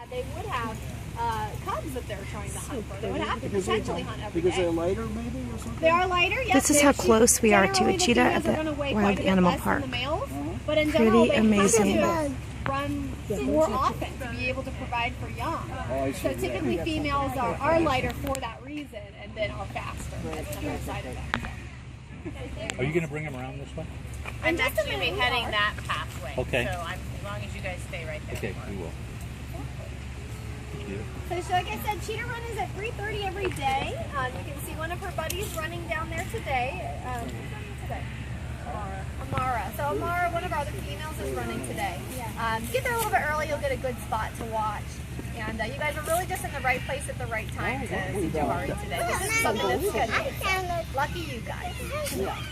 they would have cubs that they're trying to hunt for. They would have to potentially hunt every Because day. they're lighter, maybe, or something? They are lighter, yes. This is how close we are to a Generally, cheetah at females are the gonna weigh Wild quite a bit Animal less Park. than the males, but in general, Pretty they amazing. have to run more often to be able to provide for young. So typically females are lighter for that reason, and then are faster. That's another side of that. Are you going to bring them around this way? I'm actually going to be heading that pathway. Okay. So as long as you guys stay right there. Okay, we will. So like I said, Cheetah Run is at 3:30 every day. You can see one of her buddies running down there today. Amara. So Amara, one of our other females, is running today. Get there a little bit early, you'll get a good spot to watch. And you guys are really just in the right place at the right time to do Ari today. This is something that's good. Lucky you guys.